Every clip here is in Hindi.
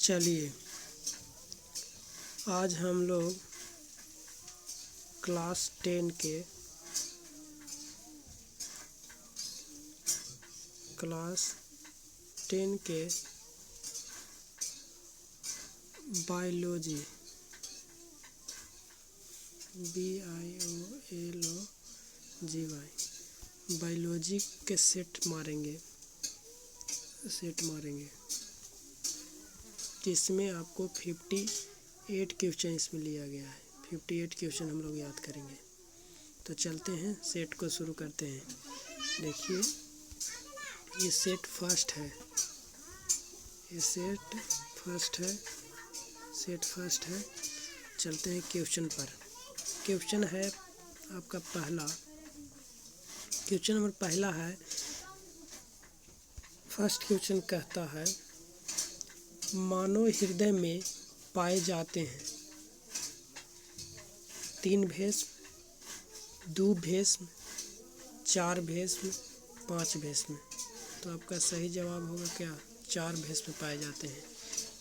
चलिए आज हम लोग क्लास 10 के बायोलॉजी बायोलॉजी के सेट मारेंगे जिसमें आपको 58 क्वेश्चन इसमें लिया गया है। 58 क्वेश्चन हम लोग याद करेंगे। तो चलते हैं सेट को शुरू करते हैं। देखिए ये सेट फर्स्ट है। चलते हैं क्वेश्चन पर। क्वेश्चन है आपका क्वेश्चन नंबर पहला है। फर्स्ट क्वेश्चन कहता है मानव हृदय में पाए जाते हैं 3 भस्म, 2 भस्म, 4 भस्म, 5 भस्म। तो आपका सही जवाब होगा क्या? 4 भस्म पाए जाते हैं।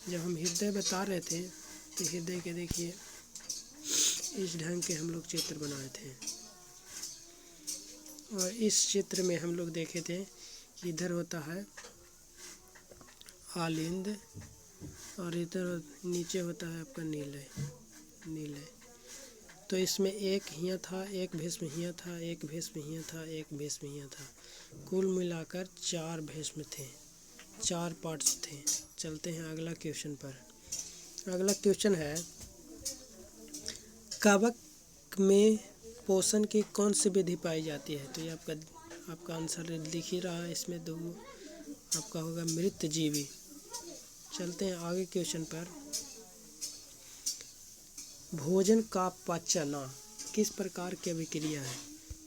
जब हम हृदय बता रहे थे तो हृदय के देखिए इस ढंग के हम लोग चित्र बनाए थे और इस चित्र में हम लोग देखे थे कि इधर होता है आलिंद और इधर नीचे होता है आपका नीलय। तो इसमें एक हियाँ था, एक भस्म हियाँ था, एक भस्म हियाँ था, एक भस्म हियाँ था। कुल मिलाकर 4 भस्म थे, 4 पार्ट्स थे। चलते हैं अगला क्वेश्चन पर। अगला क्वेश्चन है कवक में पोषण की कौन सी विधि पाई जाती है? तो ये आपका आंसर लिख ही रहा है इसमें। 2 आपका होगा मृतजीवी। चलते हैं आगे क्वेश्चन पर। भोजन का पचना किस प्रकार की अभिक्रिया है?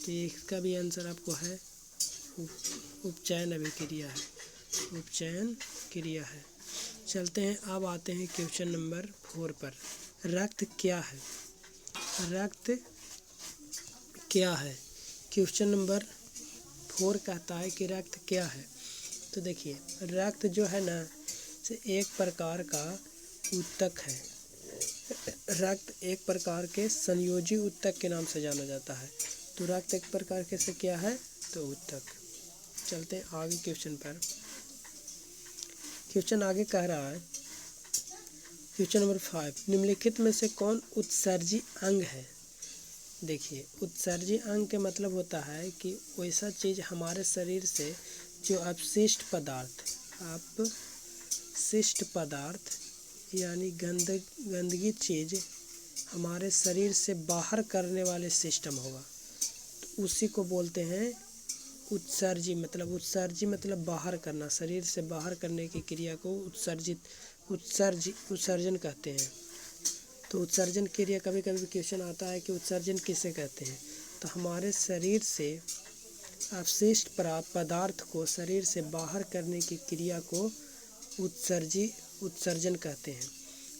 तो ये इसका भी आंसर आपको है उपचयन अभिक्रिया है। चलते हैं अब आते हैं क्वेश्चन नंबर 4 पर। रक्त क्या है? क्वेश्चन नंबर 4 कहता है कि रक्त क्या है? तो देखिए रक्त जो है ना से एक प्रकार का ऊतक है। रक्त एक प्रकार के संयोजी ऊतक के नाम से जाना जाता है। तो रक्त एक प्रकार के से क्या है? तो ऊतक। चलते हैं आगे क्वेश्चन पर। क्वेश्चन आगे कह रहा है क्वेश्चन नंबर 5 निम्नलिखित में से कौन उत्सर्जी अंग है? देखिए उत्सर्जी अंग के मतलब होता है कि वैसा चीज़ हमारे शरीर से जो अपशिष्ट पदार्थ यानी गंदगी चीज़ हमारे शरीर से बाहर करने वाले सिस्टम होगा, तो उसी को बोलते हैं उत्सर्जी। मतलब बाहर करना, शरीर से बाहर करने की क्रिया को उत्सर्जन कहते हैं। तो उत्सर्जन क्रिया कभी कभी क्वेश्चन आता है कि उत्सर्जन किसे कहते हैं? तो हमारे शरीर से अपशिष्ट पदार्थ को शरीर से बाहर करने की क्रिया को उत्सर्जन कहते हैं।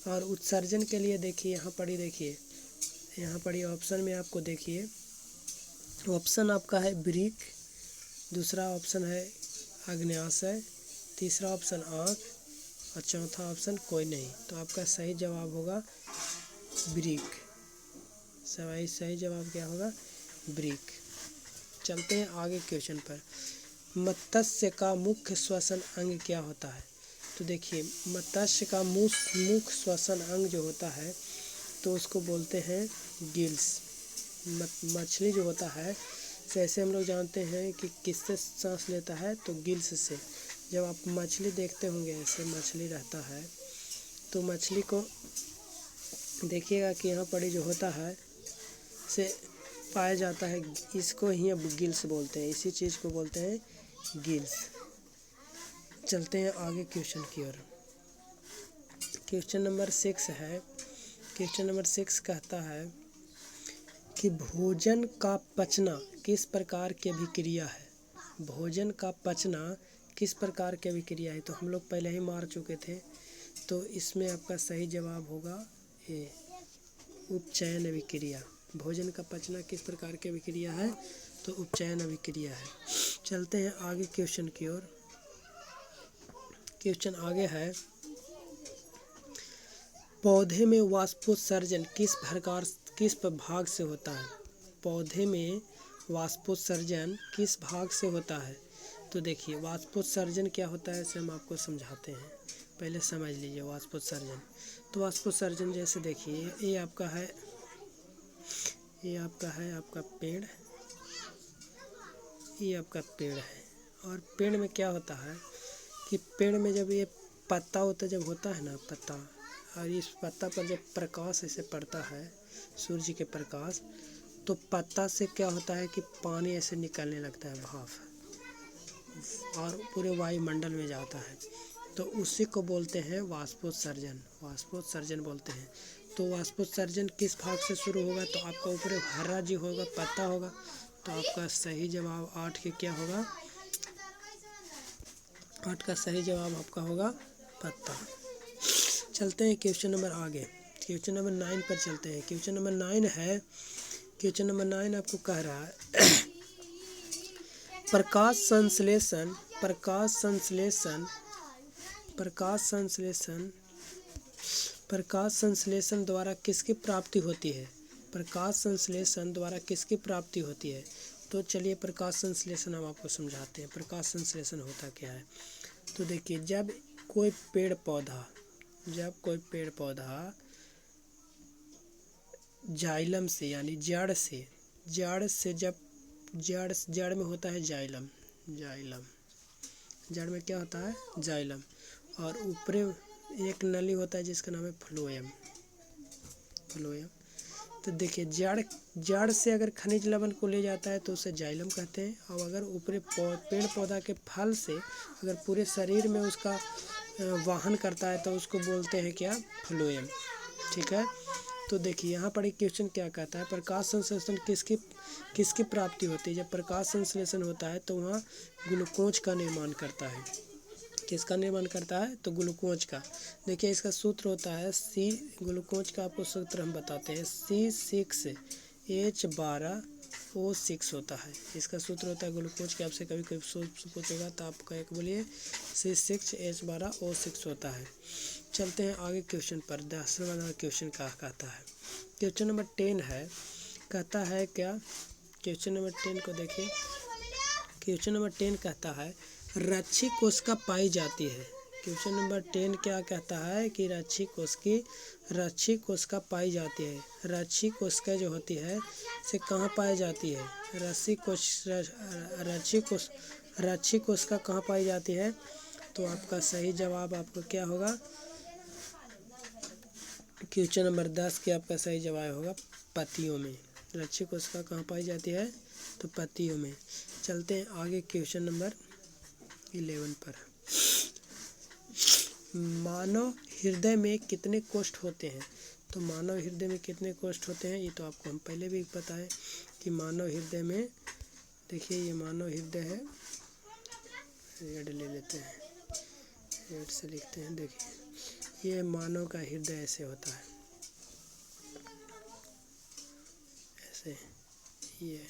और उत्सर्जन के लिए देखिए यहाँ पढ़ी ऑप्शन में आपको देखिए ऑप्शन आपका है वृक्क, दूसरा ऑप्शन है अग्न्याशय, तीसरा ऑप्शन आँख और चौथा ऑप्शन कोई नहीं। तो आपका सही जवाब होगा वृक्क। सही जवाब क्या होगा? वृक्क। चलते हैं आगे क्वेश्चन पर। मत्स्य का मुख्य श्वसन अंग क्या होता है? तो देखिए मत्स्य का मुख्य श्वसन अंग जो होता है तो उसको बोलते हैं गिल्स। मछली जो होता है जैसे हम लोग जानते हैं कि किससे सांस लेता है? तो गिल्स से। जब आप मछली देखते होंगे ऐसे मछली रहता है तो मछली को देखिएगा कि यहाँ पर जो होता है से पाया जाता है, इसको ही अब गिल्स बोलते हैं। इसी चीज़ को बोलते हैं गिल्स। चलते हैं आगे क्वेश्चन की ओर। क्वेश्चन नंबर 6 है। क्वेश्चन नंबर 6 कहता है कि भोजन का पचना किस प्रकार की अभिक्रिया है? भोजन का पचना किस प्रकार की अभिक्रिया है? तो हम लोग पहले ही मार चुके थे। तो इसमें आपका सही जवाब होगा ए उपचयन अभिक्रिया। भोजन का पचना किस प्रकार की अभिक्रिया है? तो उपचयन अभिक्रिया है। चलते हैं आगे क्वेश्चन की ओर। क्वेश्चन आगे है पौधे में वाष्पोत्सर्जन किस भाग से होता है? पौधे में वाष्पोत्सर्जन किस भाग से होता है? तो देखिए वाष्पोत्सर्जन क्या होता है इसे हम आपको समझाते हैं, पहले समझ लीजिए वाष्पोत्सर्जन। तो वाष्पोत्सर्जन जैसे देखिए ये आपका है आपका पेड़, ये आपका पेड़ है। और पेड़ में क्या होता है कि पेड़ में जब ये पत्ता होता है ना पत्ता, और इस पत्ता पर जब प्रकाश ऐसे पड़ता है सूर्य के प्रकाश, तो पत्ता से क्या होता है कि पानी ऐसे निकलने लगता है भाप, और पूरे वायुमंडल में जाता है। तो उसी को बोलते हैं वाष्पोत्सर्जन बोलते हैं। तो वाष्पोत्सर्जन किस भाग से शुरू होगा? तो आपका ऊपर हरा जी होगा, पत्ता होगा। तो आपका सही जवाब 8 के क्या होगा? 8 का सही जवाब आपका होगा पत्ता। चलते हैं क्वेश्चन नंबर आगे, क्वेश्चन नंबर 9 पर चलते हैं। क्वेश्चन नंबर 9 है, क्वेश्चन नंबर 9 आपको कह रहा है प्रकाश संश्लेषण द्वारा किसकी प्राप्ति होती है? प्रकाश संश्लेषण द्वारा किसकी प्राप्ति होती है? तो चलिए प्रकाश संश्लेषण हम आपको समझाते हैं। प्रकाश संश्लेषण होता क्या है? तो देखिए जब कोई पेड़ पौधा जाइलम से यानी जड़ में होता है जाइलम, जड़ में क्या होता है? जाइलम। और ऊपर एक नली होता है जिसका नाम है फ्लोएम। तो देखिए जड़ से अगर खनिज लवण को ले जाता है तो उसे जाइलम कहते हैं। और अगर ऊपरी पेड़ पौधा के फल से अगर पूरे शरीर में उसका वाहन करता है तो उसको बोलते हैं क्या? फ्लोएम। ठीक है। तो देखिए यहाँ पर एक क्वेश्चन क्या कहता है, प्रकाश संश्लेषण किसकी प्राप्ति होती है? जब प्रकाश संश्लेषण होता है तो वहाँ ग्लूकोज का निर्माण करता है। किसका निर्माण करता है? तो ग्लूकोज का। देखिए इसका सूत्र होता है ग्लूकोज का आपको सूत्र हम बताते हैं, C6H12O6 होता है। इसका सूत्र होता है ग्लूकोज के। आपसे कभी पूछेगा तो आप कह के बोलिए C6H12O6 होता है। चलते हैं आगे क्वेश्चन पर। 10वां नंबर क्वेश्चन क्या कहता है? क्वेश्चन नंबर 10 है, कहता है क्या? क्वेश्चन नंबर 10 को देखिए। क्वेश्चन नंबर 10 कहता है रक्षी कोशिका पाई जाती है। क्वेश्चन नंबर 10 क्या कहता है कि रक्षी कोशिका पाई जाती है। रक्षी कोशिका जो होती है से कहाँ पाई जाती है? रक्षी कोशिका कहाँ पाई जाती है? तो आपका सही जवाब आपको क्या होगा? क्वेश्चन नंबर 10 के आपका सही जवाब होगा पत्तियों में। रक्षी कोशिका कहाँ पाई जाती है? तो पत्तियों में। चलते हैं आगे क्वेश्चन नंबर 11 पर। मानव हृदय में कितने कोष्ठ होते हैं? तो मानव हृदय में कितने कोष्ठ होते हैं ये तो आपको हम पहले भी पता है कि मानव हृदय में, देखिए ये मानव हृदय है, रेड ले लेते हैं, रेड से लिखते हैं। देखिए ये मानव का हृदय ऐसे होता है, ऐसे ये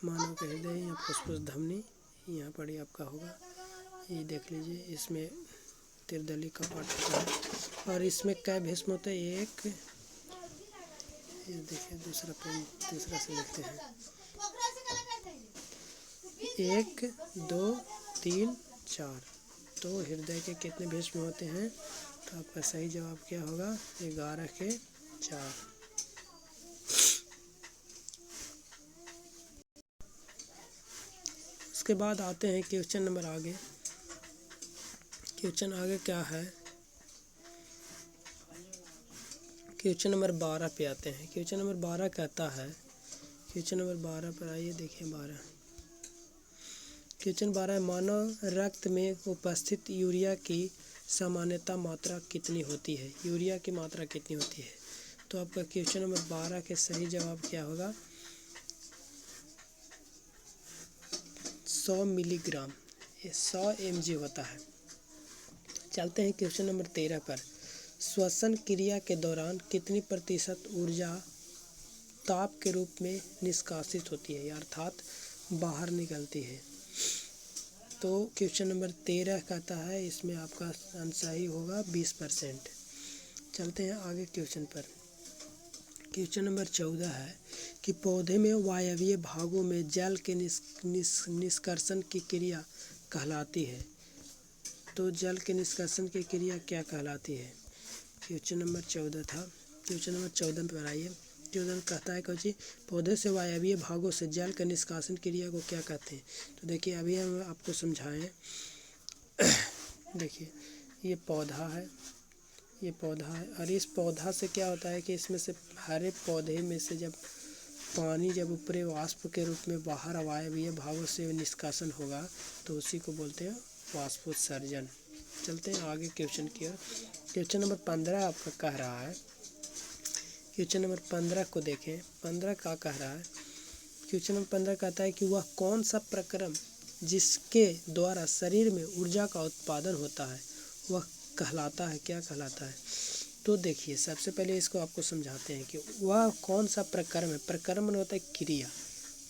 मानव का हृदय। यहाँ फुसफुस धमनी यहाँ पर ही आपका होगा, ये देख लीजिए। इसमें त्रिदली का पार्ट होता है। और इसमें कै भीष्म होते हैं? एक, ये देखिए दूसरा से लिखते हैं 1 2 3 4। तो हृदय के कितने भीष्म होते हैं? तो आपका सही जवाब क्या होगा? 11 के 4। उसके बाद आते हैं क्वेश्चन नंबर आगे। क्वेश्चन आगे क्या है? क्वेश्चन नंबर 12 पे आते हैं। क्वेश्चन नंबर 12 कहता है, क्वेश्चन नंबर 12 पर आइए। देखिए 12, क्वेश्चन 12 है मानव रक्त में उपस्थित यूरिया की सामान्यता मात्रा कितनी होती है? यूरिया की मात्रा कितनी होती है? तो आपका क्वेश्चन नंबर 12 के सही जवाब क्या होगा? 100 मिलीग्राम, ये 100 mg होता है। चलते हैं क्वेश्चन नंबर 13 पर। श्वसन क्रिया के दौरान कितनी प्रतिशत ऊर्जा ताप के रूप में निष्कासित होती है, अर्थात बाहर निकलती है? तो क्वेश्चन नंबर 13 कहता है इसमें आपका आंसर ही होगा 20%। चलते हैं आगे क्वेश्चन पर। क्वेश्चन नंबर 14 है कि पौधे में वायवीय भागों में जल के निष्कर्षण की क्रिया कहलाती है। तो जल के निष्कर्षण की क्रिया क्या कहलाती है? क्वेश्चन नंबर 14 था। क्वेश्चन नंबर 14 पर आइए। 14 कहता है कि पौधे से वायवीय भागों से जल के निष्कासन क्रिया को क्या कहते हैं? तो देखिए अभी हम आपको समझाएं। देखिए ये पौधा है, ये पौधा है, और इस पौधा से क्या होता है कि इसमें से हरे पौधे में से जब पानी जब ऊपरी वाष्प के रूप में बाहर वायवीय भागों से निष्कासन होगा तो उसी को बोलते हैं वाष्पोत्सर्जन। चलते हैं आगे क्वेश्चन की ओर। क्वेश्चन नंबर 15 आपका कह रहा है। क्वेश्चन नंबर 15 को देखें। 15 क्या कह रहा है? क्वेश्चन नंबर 15 कहता है कि वह कौन सा प्रक्रम जिसके द्वारा शरीर में ऊर्जा का उत्पादन होता है वह कहलाता है, क्या कहलाता है? तो देखिए सबसे पहले इसको आपको समझाते हैं कि वह कौन सा प्रक्रम है। प्रक्रम होता है क्रिया,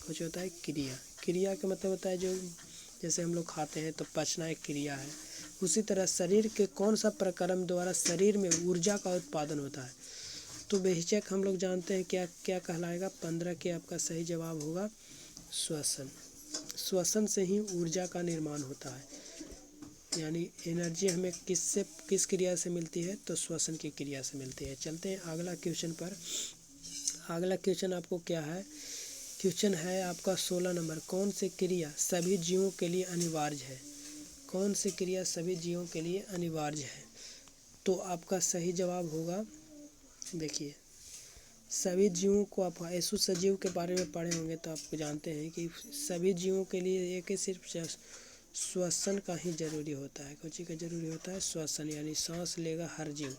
कुछ होता है क्रिया। क्रिया का मतलब होता है जो जैसे हम लोग खाते हैं तो पचना एक क्रिया है। उसी तरह शरीर के कौन सा प्रक्रम द्वारा शरीर में ऊर्जा का उत्पादन होता है। तो बेहिचक हम लोग जानते हैं क्या क्या कहलाएगा। 15 के आपका सही जवाब होगा श्वसन। श्वसन से ही ऊर्जा का निर्माण होता है, यानी एनर्जी हमें किस क्रिया से मिलती है? तो श्वसन की क्रिया से मिलती है। चलते हैं अगला क्वेश्चन पर। अगला क्वेश्चन आपको क्या है? क्वेश्चन है आपका 16 नंबर। कौन सी क्रिया सभी जीवों के लिए अनिवार्य है? कौन सी क्रिया सभी जीवों के लिए अनिवार्य है? तो आपका सही जवाब होगा, देखिए सभी जीवों को आप ऐसु सजीव के बारे में पढ़े होंगे तो आपको जानते हैं कि सभी जीवों के लिए एक ही सिर्फ श्वसन का ही जरूरी होता है। कुछ का जरूरी होता है श्वसन, यानी सांस लेगा हर जीव।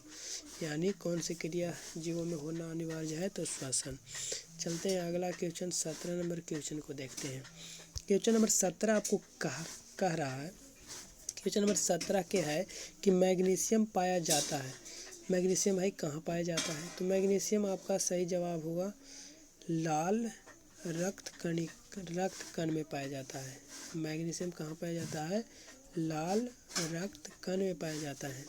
यानी कौन सी क्रिया जीवों में होना अनिवार्य है? तो श्वसन। चलते हैं अगला क्वेश्चन 17 नंबर क्वेश्चन को देखते हैं। क्वेश्चन नंबर 17 आपको कह रहा है। क्वेश्चन नंबर 17 क्या है कि मैग्नीशियम पाया जाता है। मैग्नीशियम भाई कहाँ पाया जाता है? तो मैग्नीशियम आपका सही जवाब होगा लाल रक्त कण में पाया जाता है। मैग्नीशियम कहाँ पाया जाता है? लाल रक्त कण में पाया जाता है।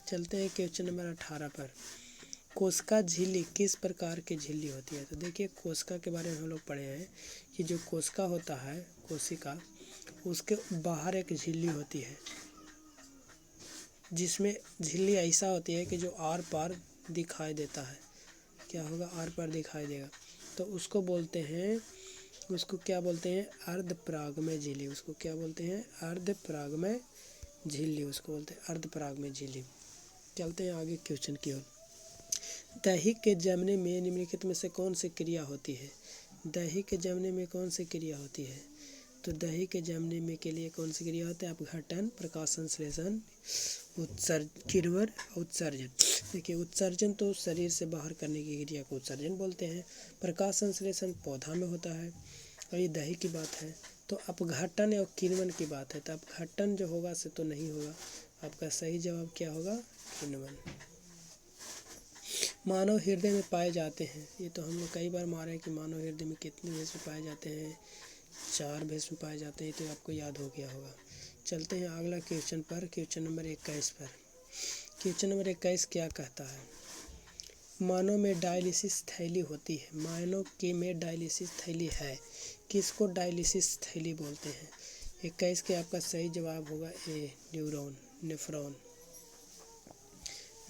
चलते हैं क्वेश्चन नंबर 18 पर। कोशिका झिल्ली किस प्रकार की झिल्ली होती है? तो देखिए कोशिका के बारे में हम लोग पढ़े हैं कि जो कोशिका होता है, कोशिका, उसके बाहर एक झिल्ली होती है जिसमें झिल्ली ऐसा होती है कि जो आर पार दिखाई देता है। क्या होगा? आर पार दिखाई देगा। तो उसको बोलते हैं, उसको क्या बोलते हैं? अर्धपरागमय झिल्ली। उसको क्या बोलते हैं? अर्धपरागमय झिल्ली। उसको बोलते हैं अर्धपरागमय झिल्ली। चलते हैं आगे क्वेश्चन की ओर। दही के जमने में निम्नलिखित में से कौन सी क्रिया होती है? दही के जमने में कौन सी क्रिया होती है? तो दही के जमने में के लिए कौन सी क्रिया होती है? अपघटन, प्रकाश संश्लेषण, किण्वन, उत्सर्जन। देखिए उत्सर्जन तो शरीर से बाहर करने की क्रिया को उत्सर्जन बोलते हैं। प्रकाश संश्लेषण पौधा में होता है और ये दही की बात है। तो अपघटन और किण्वन की बात है। तो अपघटन जो होगा से तो नहीं होगा। आपका सही जवाब क्या होगा? किण्वन। मानव हृदय में पाए जाते हैं। ये तो हम लोग कई बार मारे हैं कि मानव हृदय में कितने भस्म पाए जाते हैं? 4 भस्म पाए जाते हैं। तो आपको याद हो गया होगा। चलते हैं अगला क्वेश्चन पर। क्वेश्चन नंबर 21 पर। क्वेश्चन नंबर 21 क्या कहता है? मानव में डायलिसिस थैली होती है। मानव के में डायलिसिस थैली है। किसको डायलिसिस थैली बोलते हैं? 21 के आपका सही जवाब होगा ए, न्यूरॉन, नेफ्रॉन।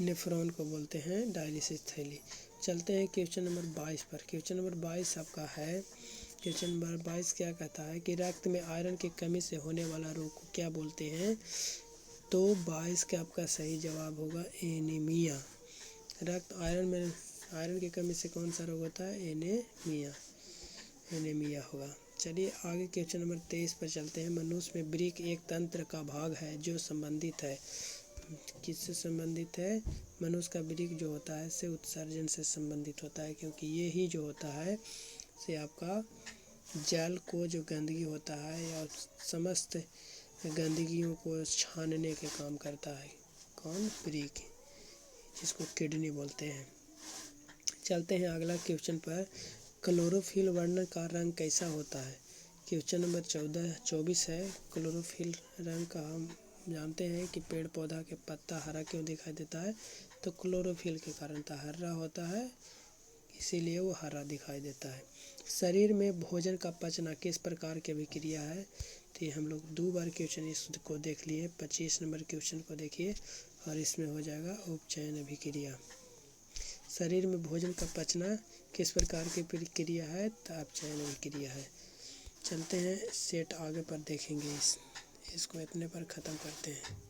नेफ्रॉन को बोलते हैं डायलिसिस थैली। चलते हैं क्वेश्चन नंबर 22 पर। क्वेश्चन नंबर 22 आपका है। क्वेश्चन नंबर 22 क्या कहता है कि रक्त में आयरन की कमी से होने वाला रोग को क्या बोलते हैं? तो 22 का आपका सही जवाब होगा एनीमिया। आयरन की कमी से कौन सा रोग होता है? एनीमिया होगा। चलिए आगे क्वेश्चन नंबर 23 पर चलते हैं। मनुष्य में वृक्क एक तंत्र का भाग है जो संबंधित है, किससे संबंधित है? मनुष्य का वृक्क जो होता है से उत्सर्जन से संबंधित होता है, क्योंकि ये ही जो होता है से आपका जल को जो गंदगी होता है या समस्त गंदगियों को छानने के काम करता है। कौन? वृक्क, जिसको किडनी बोलते हैं। चलते हैं अगला क्वेश्चन पर। क्लोरोफिल वर्णन का रंग कैसा होता है? क्वेश्चन नंबर 24 है। क्लोरोफिल रंग का जानते हैं कि पेड़ पौधा के पत्ता हरा क्यों दिखाई देता है, तो क्लोरोफिल के कारण हरा होता है, इसीलिए वो हरा दिखाई देता है। शरीर में भोजन का पचना किस प्रकार की अभिक्रिया है, तो ये हम लोग 2 बार क्वेश्चन इसको देख लिए। 25 नंबर क्वेश्चन को देखिए और इसमें हो जाएगा उपचयन अभिक्रिया। शरीर में भोजन का पचना किस प्रकार की प्रक्रिया है, तो अपचयन अभिक्रिया है। चलते हैं सेट आगे पर देखेंगे, इसको इतने पर ख़त्म करते हैं।